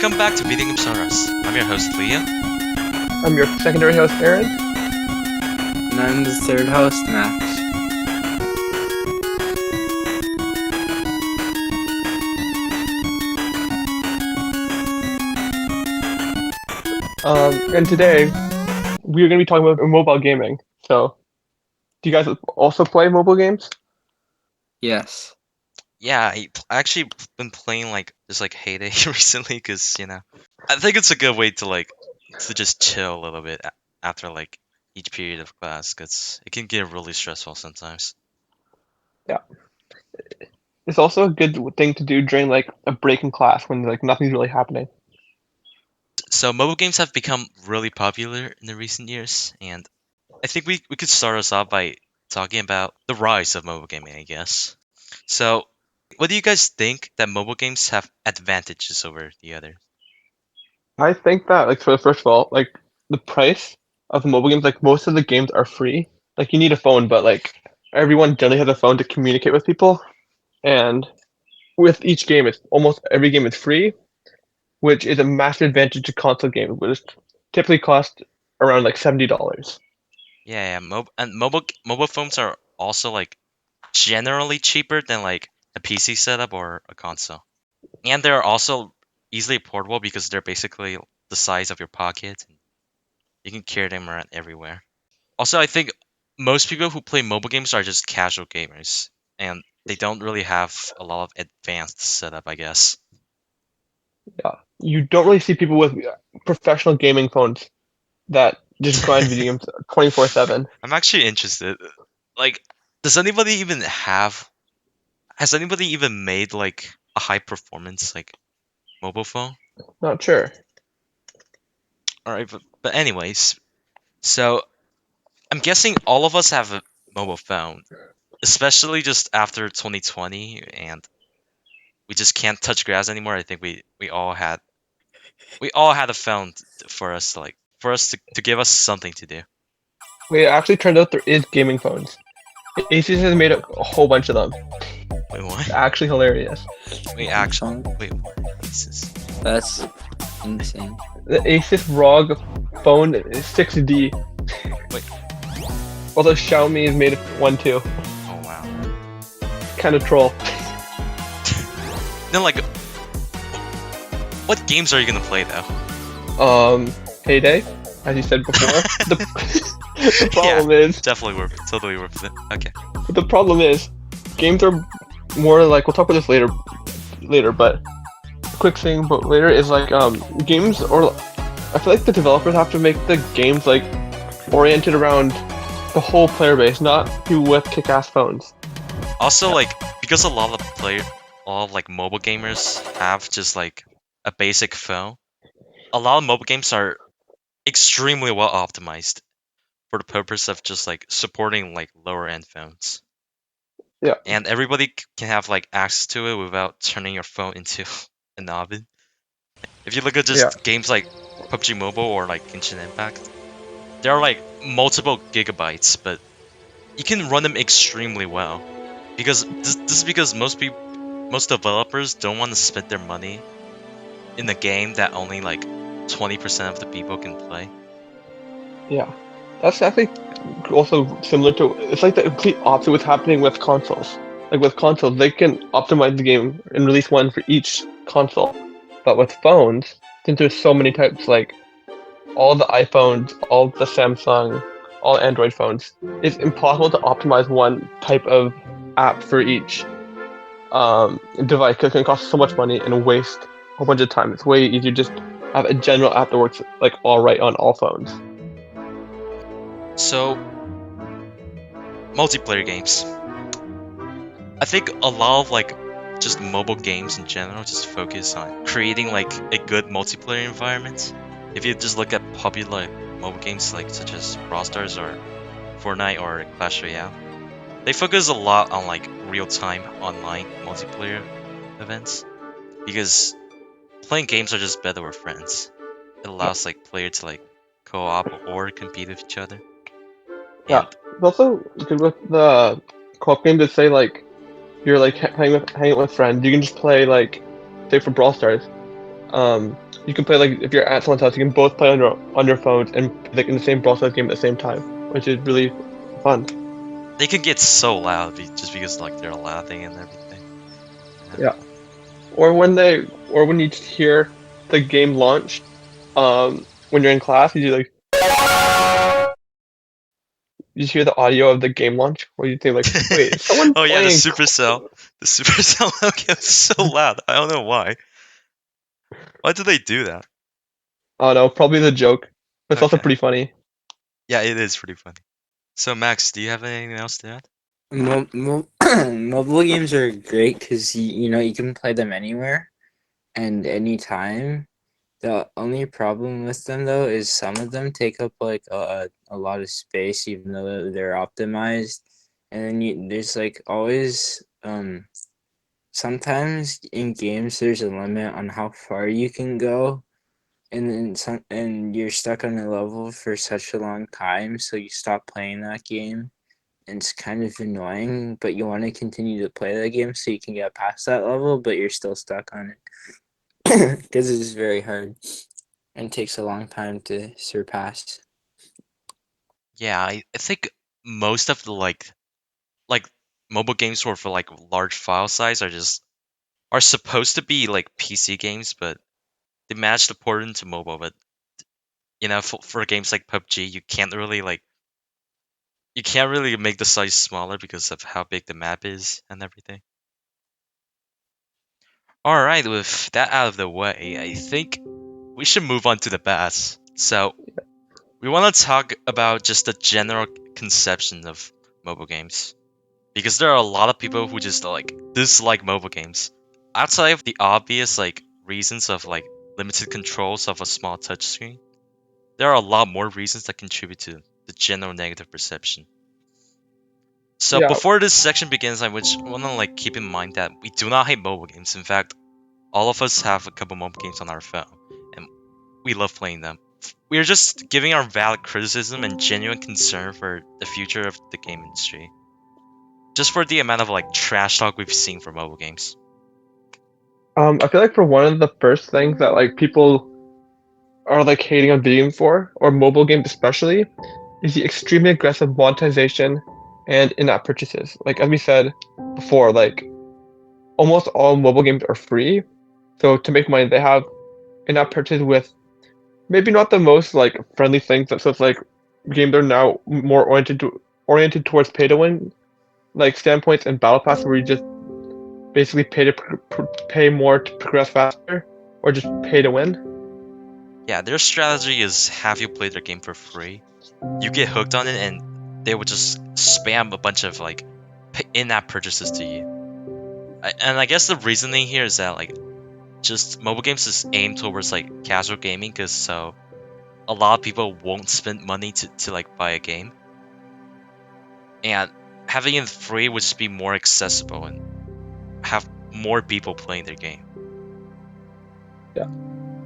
Welcome back to Video Game Genres. I'm your host, Liam. I'm your secondary host, Aaron. And I'm the third host, Max. And today we're going to be talking about mobile gaming. So, do you guys also play mobile games? Yes. Yeah, I actually been playing just Heyday recently because I think it's a good way to just chill a little bit after each period of class because it can get really stressful sometimes. Yeah. It's also a good thing to do during a break in class when nothing's really happening. So mobile games have become really popular in the recent years, and I think we could start us off by talking about the rise of mobile gaming, I guess. So, what do you guys think that mobile games have advantages over the other? I think that first of all, the price of the mobile games, most of the games are free. You need a phone, but everyone generally has a phone to communicate with people. And with each game, it's almost every game is free, which is a massive advantage to console games, which typically cost around $70. Yeah, mobile phones are also generally cheaper than a PC setup or a console. And they're also easily portable because they're basically the size of your pocket. You can carry them around everywhere. Also, I think most people who play mobile games are just casual gamers and they don't really have a lot of advanced setup, I guess. Yeah, you don't really see people with professional gaming phones that just grind video games 24/7. I'm actually interested. Like, does anybody even have? Has anybody even made a high performance mobile phone? Not sure. All right, but anyways, so I'm guessing all of us have a mobile phone, especially just after 2020, and we just can't touch grass anymore. I think we all had a phone for us to give us something to do. Wait, it actually turned out there is gaming phones. Asus has made a whole bunch of them. Wait, what? It's actually hilarious. Wait, actually, wait, what? Jesus. That's insane. The Asus ROG phone is 6D. Wait. Although Xiaomi has made one too. Oh wow. Kind of troll. No, what games are you gonna play though? Heyday, as you said before. The problem is Definitely totally worth it. Okay. the problem is games are more we'll talk about this later, but quick thing about later is games, or I feel like the developers have to make the games oriented around the whole player base, not people with kick-ass phones. Also, because a lot of mobile gamers have just a basic phone, a lot of mobile games are extremely well optimized for the purpose of just supporting lower end phones. Yeah. And everybody can have access to it without turning your phone into an oven. If you look at just games like PUBG Mobile or Genshin Impact, there are multiple gigabytes, but you can run them extremely well. Because this is because most developers don't want to spend their money in a game that only 20% of the people can play. Yeah, that's I think also similar to, it's the complete opposite what's happening with consoles. With consoles, they can optimize the game and release one for each console. But with phones, since there's so many types, all the iPhones, all the Samsung, all Android phones, it's impossible to optimize one type of app for each device because it can cost so much money and waste a whole bunch of time. It's way easier to just have a general app that works all right on all phones. So, multiplayer games. I think a lot of just mobile games in general just focus on creating a good multiplayer environment. If you just look at popular mobile games such as Brawl Stars or Fortnite or Clash Royale, they focus a lot on real-time online multiplayer events because playing games are just better with friends. It allows players to co-op or compete with each other. Yeah, it's also good with the co-op game to say you're hanging out with friends. You can just play say for Brawl Stars. you can play like if you're at someone's house, you can both play on your phones and like in the same Brawl Stars game at the same time, which is really fun. They can get so loud just because like they're laughing and everything. Yeah. Or when you hear the game launch, when you're in class, you do like you just hear the audio of the game launch, where you think like, wait, is someone Oh yeah, the playing? Supercell. The Supercell logo is so loud. I don't know why. Why do they do that? I don't know, probably the joke, but it's also Okay. pretty funny. Yeah, it is pretty funny. So Max, do you have anything else to add? Mobile games are great because you can play them anywhere and anytime. The only problem with them though is some of them take up like a lot of space, even though they're optimized. And then there's like always sometimes in games there's a limit on how far you can go, and and you're stuck on a level for such a long time, so you stop playing that game. And it's kind of annoying, but you want to continue to play that game so you can get past that level, but you're still stuck on it because it's very hard and takes a long time to surpass. Yeah, I think most of the like mobile games for like large file size are supposed to be like PC games, but they managed to port it into mobile. But for games like PUBG, you can't really make the size smaller because of how big the map is and everything. All right, with that out of the way, I think we should move on to the bass. So we want to talk about just the general conception of mobile games. Because there are a lot of people who just like dislike mobile games. Outside of the obvious like reasons of like limited controls of a small touchscreen, there are a lot more reasons that contribute to the general negative perception. So Yeah, before this section begins, I want to like keep in mind that we do not hate mobile games. In fact, all of us have a couple mobile games on our phone, and we love playing them. We are just giving our valid criticism and genuine concern for the future of the game industry. Just for the amount of like trash talk we've seen for mobile games. I feel like for one of the first things that like people are like hating on video games for, or mobile games especially, is the extremely aggressive monetization and in-app purchases. Like as we said before, like almost all mobile games are free. So to make money, they have in-app purchases with maybe not the most like friendly things. So it's like games are now more oriented towards pay to win, like standpoints and battle pass, where you just basically pay more to progress faster, or just pay to win. Yeah, their strategy is have you play their game for free. You get hooked on it, and they would just spam a bunch of like in-app purchases to you. And I guess the reasoning here is that like just mobile games is aimed towards like casual gaming, because so a lot of people won't spend money to like buy a game, and having it free would just be more accessible and have more people playing their game. Yeah.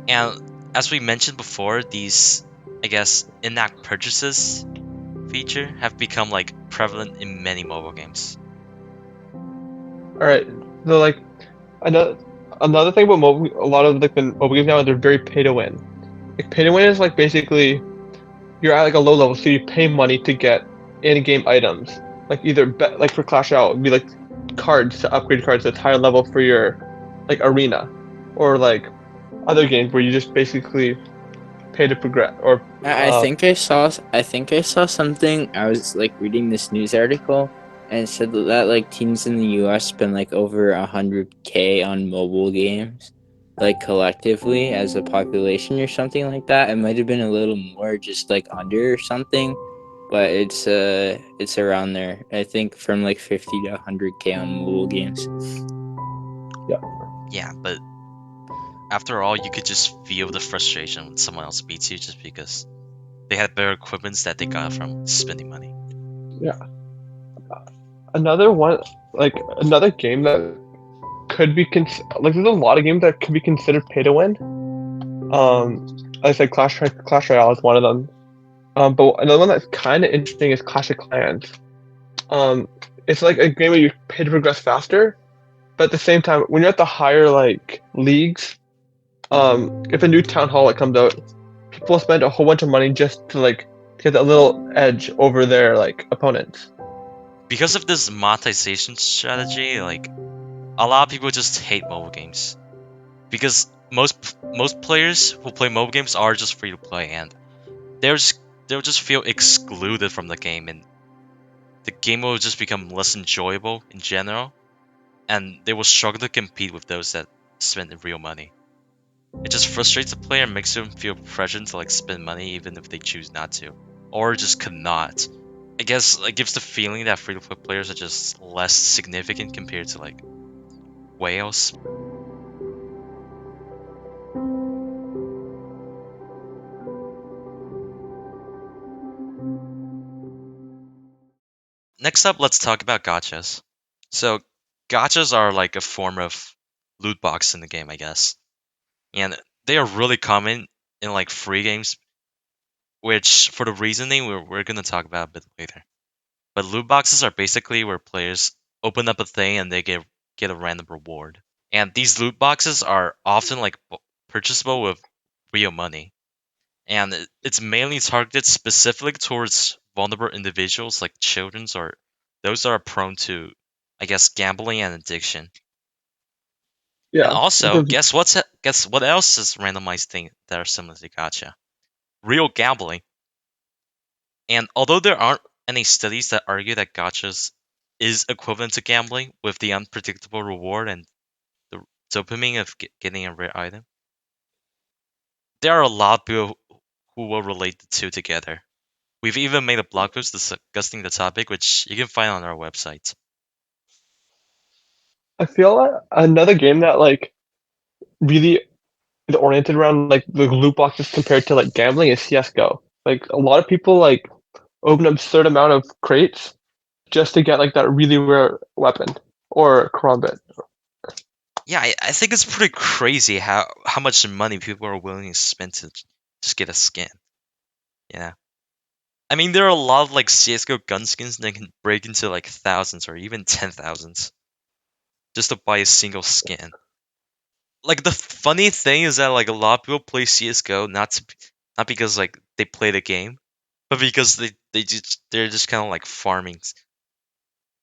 And as we mentioned before, these, I guess, in-app purchases feature have become like prevalent in many mobile games. All right. So like another thing about a lot of like the mobile games now, they're very pay to win. Like pay to win is like basically you're at like a low level, so you pay money to get in-game items. Like either like for Clash Royale, it'd be like cards to upgrade cards that's higher level for your like arena, or like other games where you just basically pay to progress. Or I think I saw something. I was like reading this news article, and it said that like teens in the U.S. spend like over 100K on mobile games, like collectively as a population or something like that. It might have been a little more, just like under or something, but it's around there. I think from like 50 to 100K on mobile games. Yeah, but after all, you could just feel the frustration when someone else beats you just because they had better equipments that they got from spending money. yeah, another one, like another game that could be like there's a lot of games that could be considered pay to win. Like I said Clash Royale is one of them. But another one that's kind of interesting is Clash of Clans. It's like a game where you pay to progress faster, but at the same time, when you're at the higher like leagues, if a new town hall like comes out, people spend a whole bunch of money just to like get that little edge over their like opponents. Because of this monetization strategy, like a lot of people just hate mobile games. Because most players who play mobile games are just free to play, and they'll just feel excluded from the game, and the game will just become less enjoyable in general, and they will struggle to compete with those that spend real money. It just frustrates the player and makes them feel pressured to like spend money even if they choose not to, or just cannot. I guess it gives the feeling that free to play players are just less significant compared to like whales. Next up, let's talk about gachas. So, gachas are like a form of loot box in the game, I guess. And they are really common in like free games, which for the reasoning we're going to talk about a bit later. But loot boxes are basically where players open up a thing and they get a random reward. And these loot boxes are often like purchasable with real money. And it's mainly targeted specifically towards vulnerable individuals like children or those that are prone to, I guess, gambling and addiction. And Yeah. also, guess what else is randomized thing that are similar to gacha? Real gambling. And although there aren't any studies that argue that gachas is equivalent to gambling with the unpredictable reward and the dopamine of getting a rare item, there are a lot of people who will relate the two together. We've even made a blog post discussing the topic, which you can find on our website. I feel like another game that like really is oriented around like the loot boxes compared to like gambling is CS:GO. Like a lot of people like open an absurd amount of crates just to get like that really rare weapon or Karambit. Yeah, I think it's pretty crazy how much money people are willing to spend to just get a skin. Yeah. I mean, there are a lot of like CS:GO gun skins that can break into like thousands or even 10,000s just to buy a single skin. Like the funny thing is that like a lot of people play CS:GO not because like they play the game, but because they're just kind of like farming.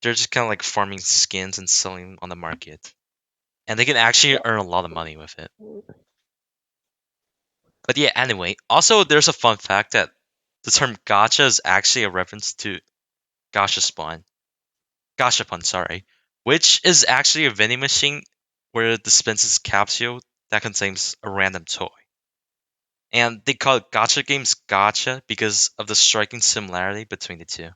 They're just kind of like farming skins and selling them on the market, and they can actually earn a lot of money with it. But yeah, anyway. Also, there's a fun fact that the term gacha is actually a reference to gashapon, sorry, which is actually a vending machine where it dispenses capsule that contains a random toy. And they call it gacha games gacha because of the striking similarity between the two.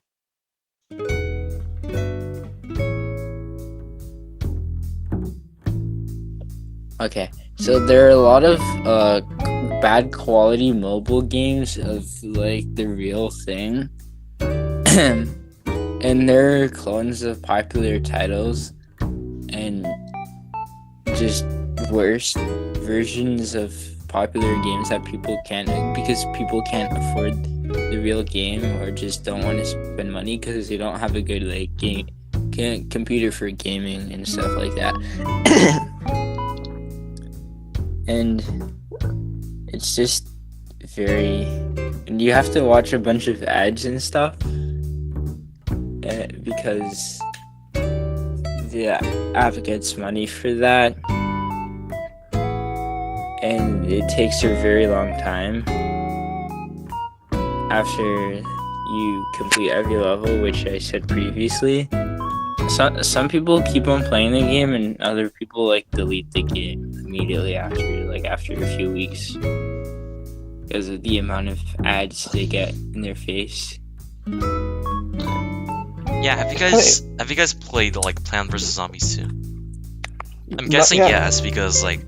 Okay, so there are a lot of bad quality mobile games of like the real thing, and they're clones of popular titles, and just worse versions of popular games that people can't, because people can't afford the real game or just don't want to spend money because they don't have a good like game computer for gaming and stuff like that. And it's just very, and you have to watch a bunch of ads and stuff because the app gets money for that, and it takes a very long time after you complete every level, which I said previously. Some people keep on playing the game, and other people like delete the game immediately after a few weeks because of the amount of ads they get in their face. Yeah, have you guys played like Plant vs Zombies 2? I'm guessing yes, because like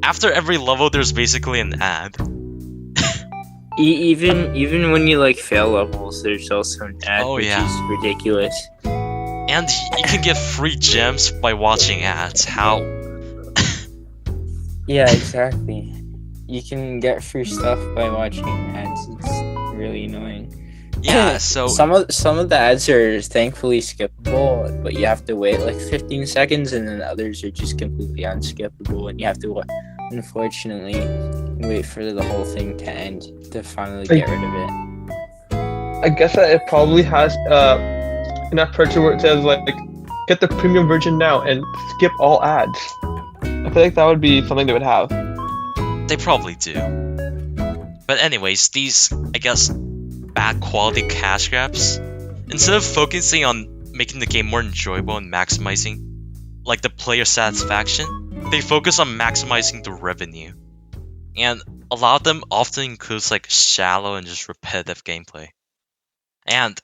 after every level there's basically an ad. Even when you like fail levels, there's also an ad, which is ridiculous. And you can get free gems by watching ads. How? Yeah, exactly. You can get free stuff by watching ads. It's really annoying. Yeah, so some of the ads are thankfully skippable, but you have to wait like 15 seconds, and then others are just completely unskippable, and you have to unfortunately wait for the whole thing to end to finally get rid of it. I guess that it probably has enough purchase where it says like get the premium version now and skip all ads. I feel like that would be something they would have. They probably do. But anyways, these, I guess, bad quality cash grabs, instead of focusing on making the game more enjoyable and maximizing like the player satisfaction, they focus on maximizing the revenue. And a lot of them often includes like shallow and just repetitive gameplay. And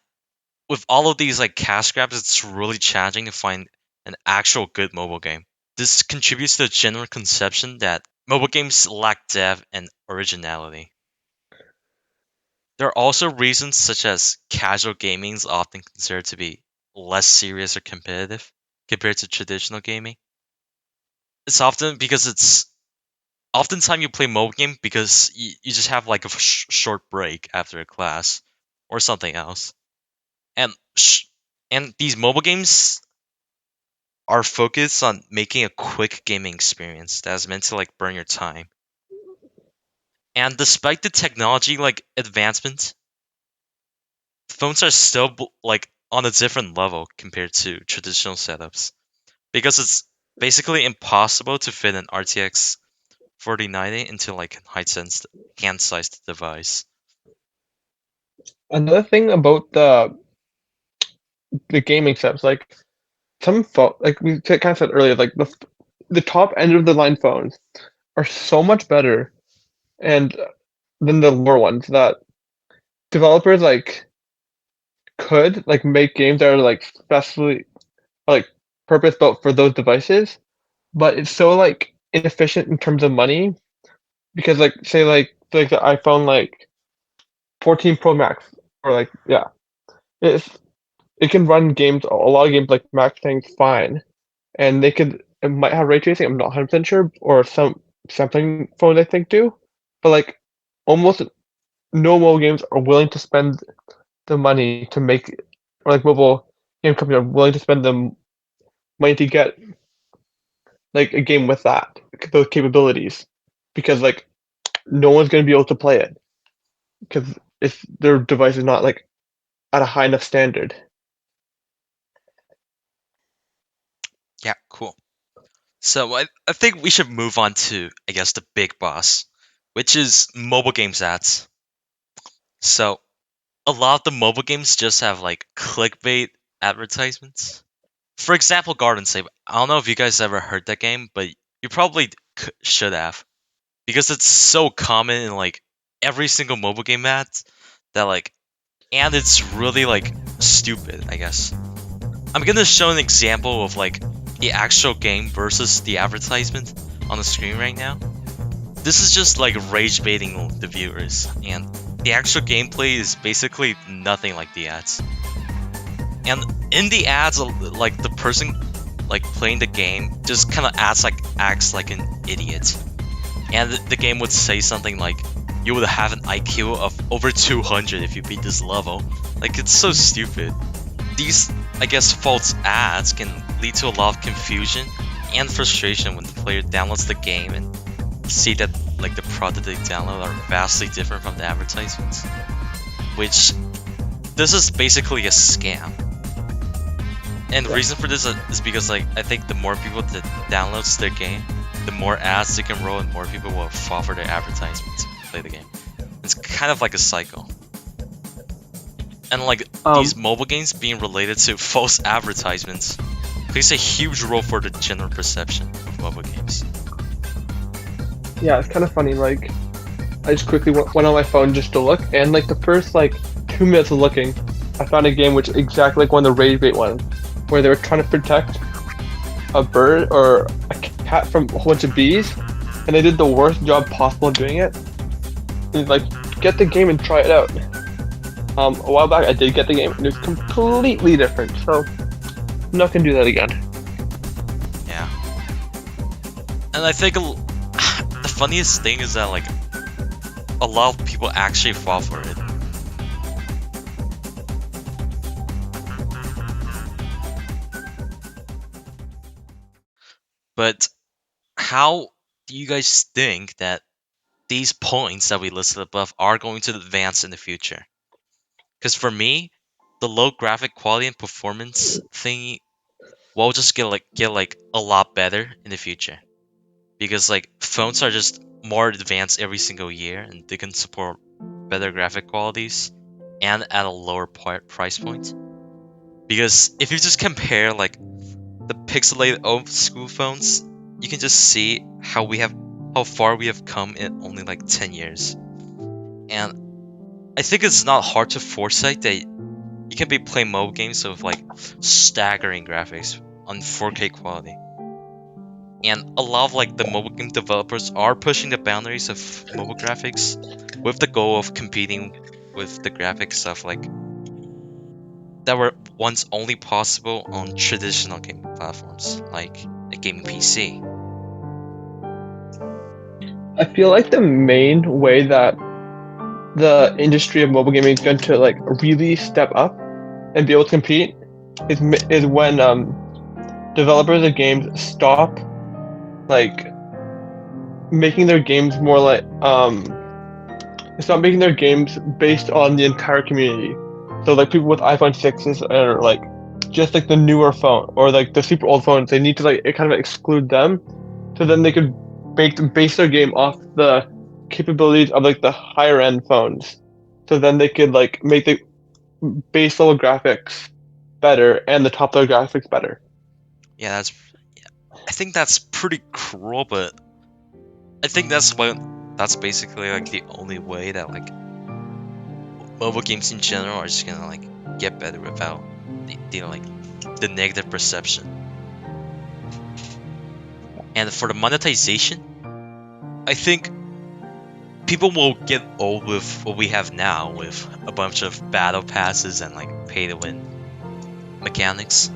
with all of these like cash grabs, it's really challenging to find an actual good mobile game. This contributes to the general conception that mobile games lack depth and originality. There are also reasons such as casual gaming is often considered to be less serious or competitive compared to traditional gaming. It's often because oftentimes you play mobile game because you just have like a short break after a class or something else. And and these mobile games are focused on making a quick gaming experience that is meant to like burn your time. And despite the technology like advancement, phones are still like on a different level compared to traditional setups because it's basically impossible to fit an RTX 4090 into like a hand-sized device. Another thing about the gaming setups, like like we kind of said earlier, like the top end of the line phones are so much better and than the lower ones that developers like could like make games that are like specially like purpose built for those devices, but it's so like inefficient in terms of money because like say like the iPhone like 14 Pro Max or like yeah, it's it can run games a lot of games like Max things fine, and it might have ray tracing. I'm not 100% sure, or some Samsung phones I think do, but like almost no mobile games are willing to spend the money to make, or like mobile game companies are willing to spend the money to get like a game with those capabilities, because like no one's gonna be able to play it because if their device is not like at a high enough standard. Yeah, cool. So I think we should move on to, I guess, the big boss, which is mobile games ads. So a lot of the mobile games just have like clickbait advertisements. For example, Garden Save. I don't know if you guys ever heard that game, but you probably should have, because it's so common in like every single mobile game ad that like, and it's really like stupid, I guess. I'm gonna show an example of like the actual game versus the advertisement on the screen right now. This is just like rage baiting the viewers, and the actual gameplay is basically nothing like the ads. And in the ads, like the person like playing the game just kind of acts like an idiot, and the game would say something like, "You would have an IQ of over 200 if you beat this level." Like, it's so stupid. These, I guess, false ads can lead to a lot of confusion and frustration when the player downloads the game and see that like the product they download are vastly different from the advertisements, which this is basically a scam. And the reason for this is because like I think the more people that downloads their game, the more ads they can roll and more people will fall for their advertisements and play the game. It's kind of like a cycle. And like these mobile games being related to false advertisements plays a huge role for the general perception of mobile games. Yeah, it's kind of funny. Like, I just quickly went on my phone just to look, and like the first like 2 minutes of looking, I found a game which is exactly like one of the rage bait ones, where they were trying to protect a bird or a cat from a whole bunch of bees, and they did the worst job possible of doing it. And like, get the game and try it out. A while back, I did get the game, and it was completely different. So, I'm not gonna do that again. Yeah. And I think the funniest thing is that like a lot of people actually fall for it. But how do you guys think that these points that we listed above are going to advance in the future? Because for me, the low graphic quality and performance thing will just get a lot better in the future. Because like phones are just more advanced every single year, and they can support better graphic qualities and at a lower price point. Because if you just compare like the pixelated old school phones, you can just see how far we have come in only like 10 years. And I think it's not hard to foresight that you can be playing mobile games with like staggering graphics on 4K quality. And a lot of like the mobile game developers are pushing the boundaries of mobile graphics with the goal of competing with the graphic stuff like that were once only possible on traditional gaming platforms like a gaming PC. I feel like the main way that the industry of mobile gaming is going to like really step up and be able to compete is when developers of games stop like making their games more like stop making their games based on the entire community. So like people with iPhone 6s or like just like the newer phone or like the super old phones, they need to like kind of exclude them so then they could base their game off the capabilities of like the higher end phones. So then they could like make the base level graphics better and the top level graphics better. Yeah, I think that's pretty cruel, but I think that's basically like the only way that like mobile games in general are just gonna like get better without the negative perception. And for the monetization, I think people will get old with what we have now with a bunch of battle passes and like pay to win mechanics.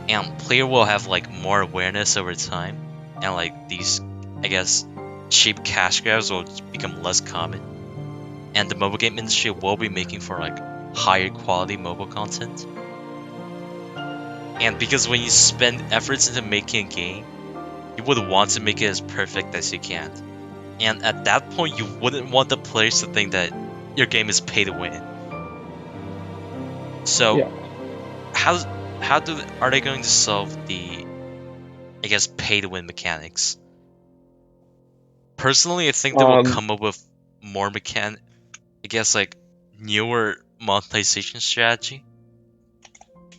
And player will have like more awareness over time, and like these, I guess, cheap cash grabs will become less common. And the mobile game industry will be making for like higher quality mobile content. And because when you spend efforts into making a game, you would want to make it as perfect as you can. And at that point, you wouldn't want the players to think that your game is pay to win. So Yeah. how are they going to solve the, I guess, pay to win mechanics? Personally, I think they will Um, come up with more I guess like newer monetization strategy,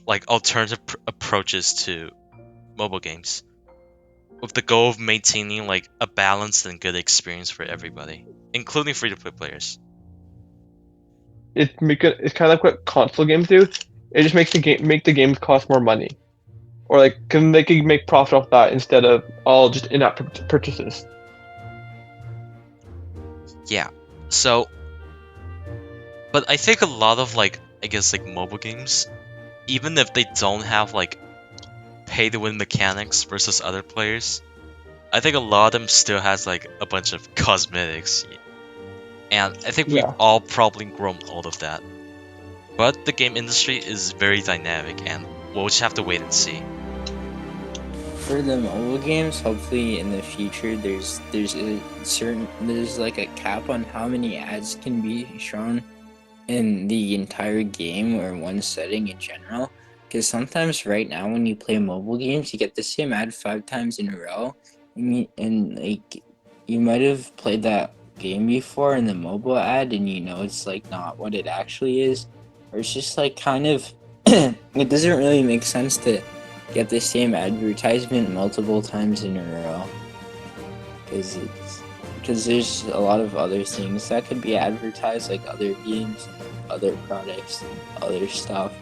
like alternative approaches to mobile games, with the goal of maintaining like a balanced and good experience for everybody, including free-to-play players. it's kind of like what console games do. It just makes the games cost more money, or like can they can make profit off that instead of all just in-app purchases. Yeah. So, but I think a lot of like, I guess like mobile games, even if they don't have like pay to win mechanics versus other players, I think a lot of them still has like a bunch of cosmetics. And I think we've Yeah. all probably grown out of that. But the game industry is very dynamic, and we'll just have to wait and see. For the mobile games, hopefully in the future, there's like a cap on how many ads can be shown in the entire game or one setting in general. Because sometimes right now when you play mobile games, you get the same ad 5 times in a row, and like you might have played that game before in the mobile ad, and you know it's like not what it actually is, or it's just like kind of it doesn't really make sense to get the same advertisement multiple times in a row because there's a lot of other things that could be advertised, like other games, other products, other stuff,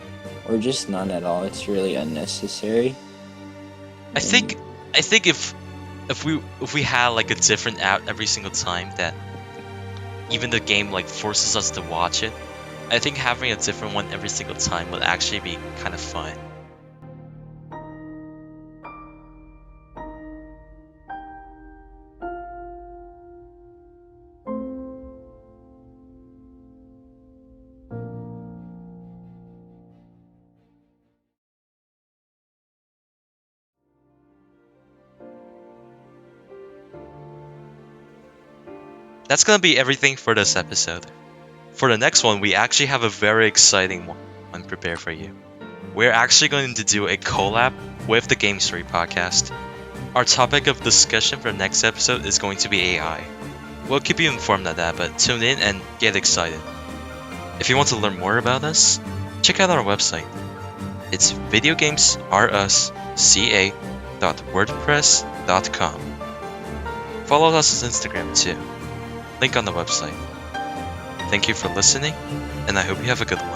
or just none at all. It's really unnecessary. I think I think if we had like a different ad every single time that even the game like forces us to watch it, I think having a different one every single time would actually be kind of fun. that's gonna be everything for this episode. For the next one, we actually have a very exciting one prepared for you. We're actually going to do a collab with the Game Story podcast. Our topic of discussion for the next episode is going to be AI. We'll keep you informed of that, but tune in and get excited. If you want to learn more about us, check out our website. It's videogamesrusca.wordpress.com. Follow us on Instagram too. Link on the website. Thank you for listening, and I hope you have a good one.